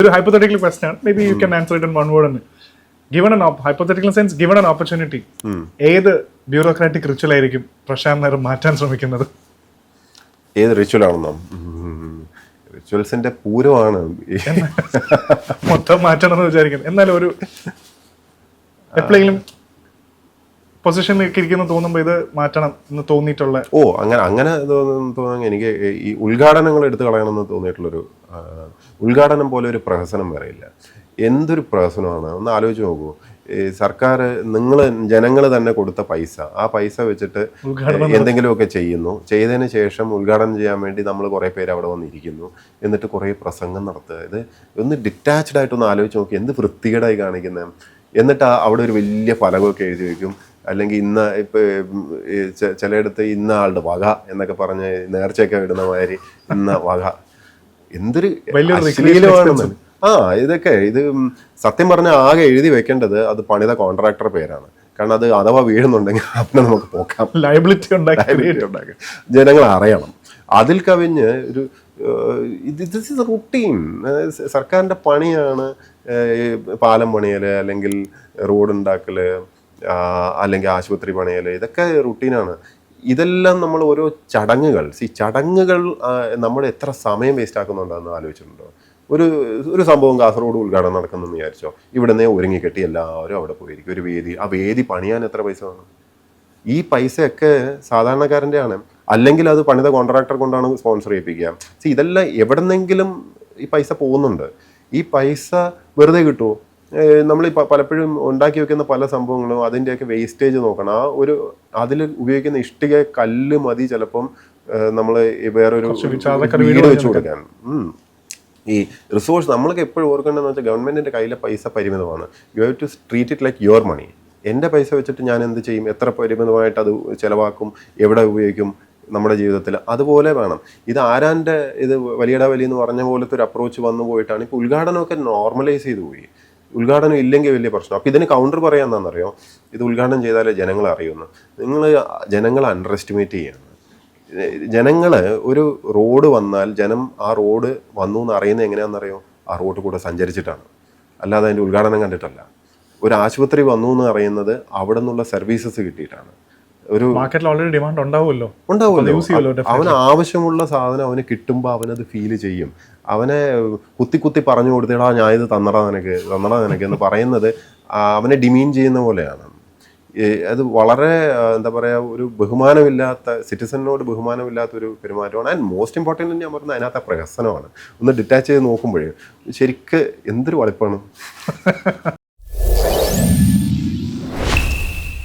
ഒരു hypothetical question ആണ്, may be you can answer it in one word. Given an hypothetical sense, given an opportunity, ഏത് bureaucratic ritual ആയിരിക്കും പ്രശാന്ത് നായർ മാറ്റാൻ ശ്രമിക്കുന്നത്? ഏത് റിച്വൽ ആണെന്നോ? റിച്വൽസിന്റെ പൂരമാണ് മൊത്തം മാറ്റണം എന്ന് വിചാരിക്കുന്നത്. എന്നാലും ഒരു എപ്പോഴെങ്കിലും പൊസിഷനിലേക്ക് ഇരിക്കുന്ന തോന്നുമ്പോൾ ഇത് മാറ്റണം എന്ന് തോന്നിയിട്ടുള്ള? അങ്ങനെ തോന്നുന്നു. എനിക്ക് ഈ ഉദ്ഘാടനങ്ങൾ എടുത്തു കളയണമെന്ന് തോന്നിയിട്ടുള്ളൊരു ഉദ്ഘാടനം പോലെ ഒരു പ്രഹസനം വരെയില്ല. എന്തൊരു പ്രഹസനമാണ് ഒന്ന് ആലോചിച്ച് നോക്കൂ. ഈ സർക്കാർ ജനങ്ങൾ തന്നെ കൊടുത്ത പൈസ, ആ പൈസ വെച്ചിട്ട് എന്തെങ്കിലുമൊക്കെ ചെയ്യുന്നു. ചെയ്തതിന് ശേഷം ഉദ്ഘാടനം ചെയ്യാൻ വേണ്ടി നമ്മൾ കുറേ പേര് അവിടെ വന്നിരിക്കുന്നു, എന്നിട്ട് കുറേ പ്രസംഗം നടത്തുക. ഇത് ഒന്ന് ഡിറ്റാച്ച്ഡ് ആയിട്ടൊന്ന് ആലോചിച്ച് നോക്കി, എന്ത് വൃത്തികേടായി കാണിക്കുന്നത്. എന്നിട്ട് അവിടെ ഒരു വലിയ ഫലകമൊക്കെ എഴുതി വയ്ക്കും. അല്ലെങ്കിൽ ഇന്ന ചിലയിടത്ത് ഇന്ന ആളുടെ വക എന്നൊക്കെ പറഞ്ഞ് നേർച്ചയൊക്കെ ഇടുന്ന മാതിരി ഇന്ന വക. എന്തൊരു അശ്ലീലമാണെന്ന്. ഇത് സത്യം പറഞ്ഞാൽ ആകെ എഴുതി വെക്കേണ്ടത് അത് പണിത കോൺട്രാക്ടറുടെ പേരാണ്. കാരണം അത് അഥവാ വീഴുന്നുണ്ടെങ്കിൽ അതിനെ നമുക്ക് പോക്കാം, ലയബിലിറ്റി ഉണ്ടാക്കി ജനങ്ങൾ അറിയണം. അതിൽ കവിഞ്ഞ് ഒരു ഇത് റുട്ടീൻ സർക്കാരിൻ്റെ പണിയാണ്. പാലം പണിയല്, അല്ലെങ്കിൽ റോഡ് ഉണ്ടാക്കല്, അല്ലെങ്കിൽ ആശുപത്രി പണിയല്, ഇതൊക്കെ റുട്ടീനാണ്. ഇതെല്ലാം നമ്മൾ ഓരോ ചടങ്ങുകൾ നമ്മൾ എത്ര സമയം വേസ്റ്റ് ആക്കുന്നുണ്ടെന്ന് ആലോചിച്ചിട്ടുണ്ടോ? ഒരു സംഭവം കാസർഗോഡ് ഉദ്ഘാടനം നടക്കുന്നെന്ന് വിചാരിച്ചോ, ഇവിടെ നിന്ന് ഒരുങ്ങിക്കെട്ടി എല്ലാവരും അവിടെ പോയിരിക്കും. ഒരു വേദി, ആ വേദി പണിയാൻ എത്ര പൈസ വേണം? ഈ പൈസയൊക്കെ സാധാരണക്കാരൻ്റെ ആണ്, അല്ലെങ്കിൽ അത് പണിത കോൺട്രാക്ടർ കൊണ്ടാണ് സ്പോൺസർ ചെയ്യിപ്പിക്കുക. ഇതെല്ലാം എവിടെന്നെങ്കിലും ഈ പൈസ പോകുന്നുണ്ട്. ഈ പൈസ വെറുതെ കിട്ടുമോ? നമ്മൾ പലപ്പോഴും ഉണ്ടാക്കി വെക്കുന്ന പല സംഭവങ്ങളും അതിൻ്റെയൊക്കെ വേസ്റ്റേജ് നോക്കണം. അതിൽ ഉപയോഗിക്കുന്ന ഇഷ്ടിക കല്ല് മതി ചിലപ്പം നമ്മൾ വേറൊരു വീട് വെച്ച് കൊടുക്കാൻ. ഈ റിസോഴ്സ് നമ്മളൊക്കെ എപ്പോഴും ഓർക്കേണ്ടതെന്ന് വെച്ചാൽ ഗവൺമെൻറ്റിൻ്റെ കയ്യിലെ പൈസ പരിമിതമാണ്. You have to treat it like your money. എൻ്റെ പൈസ വെച്ചിട്ട് ഞാൻ എന്ത് ചെയ്യും, എത്ര പരിമിതമായിട്ട് അത് ചിലവാക്കും, എവിടെ ഉപയോഗിക്കും നമ്മുടെ ജീവിതത്തിൽ, അതുപോലെ വേണം. ഇത് ആരാൻ്റെ വലിയട വലിയ എന്ന് പറഞ്ഞ പോലത്തെ ഒരു അപ്രോച്ച് വന്നു പോയിട്ടാണ് ഇപ്പോൾ ഉദ്ഘാടനമൊക്കെ നോർമലൈസ് ചെയ്തു പോയി. ഉദ്ഘാടനം ഇല്ലെങ്കിൽ വലിയ പ്രശ്നം. അപ്പോൾ ഇതിന് കൗണ്ടർ പറയാമെന്നാണെന്നറിയോ? ഇത് ഉദ്ഘാടനം ചെയ്താലേ ജനങ്ങൾ അറിയുന്നു. നിങ്ങൾ ജനങ്ങളെ അണ്ടർ എസ്റ്റിമേറ്റ് ചെയ്യണം. ജനങ്ങൾ ഒരു റോഡ് വന്നാൽ ജനം ആ റോഡ് വന്നു എന്ന് അറിയുന്നത് എങ്ങനെയാണെന്നറിയോ? ആ റോഡ് കൂടെ സഞ്ചരിച്ചിട്ടാണ്, അല്ലാതെ അതിൻ്റെ ഉദ്ഘാടനം കണ്ടിട്ടല്ല. ഒരു ആശുപത്രി വന്നു എന്ന് അറിയുന്നത് അവിടെ നിന്നുള്ള സർവീസസ് കിട്ടിയിട്ടാണ്. ഒരു മാർക്കറ്റിൽ ഓൾറെഡി ഡിമാൻഡ് ഉണ്ടാവുമല്ലോ. അവന് ആവശ്യമുള്ള സാധനം അവന് കിട്ടുമ്പോൾ അവനത് ഫീൽ ചെയ്യും. അവനെ കുത്തി പറഞ്ഞു കൊടുത്തിടാ ഞാൻ ഇത് തന്നടാ നിനക്ക് എന്ന് പറയുന്നത് അവനെ ഡിമീൻ ചെയ്യുന്ന പോലെയാണ്. അത് വളരെ എന്താ പറയുക, ഒരു ബഹുമാനമില്ലാത്ത, സിറ്റിസണിനോട് ബഹുമാനമില്ലാത്ത ഒരു പെരുമാറ്റമാണ്. ആൻഡ് മോസ്റ്റ് ഇമ്പോർട്ടൻ്റ് ഞാൻ പറഞ്ഞത് അതിനകത്ത് പ്രഹസനമാണ്. ഒന്ന് ഡിറ്റാച്ച് ചെയ്ത് നോക്കുമ്പോഴേ ശരിക്ക് എന്തൊരു വളിപ്പാണ്.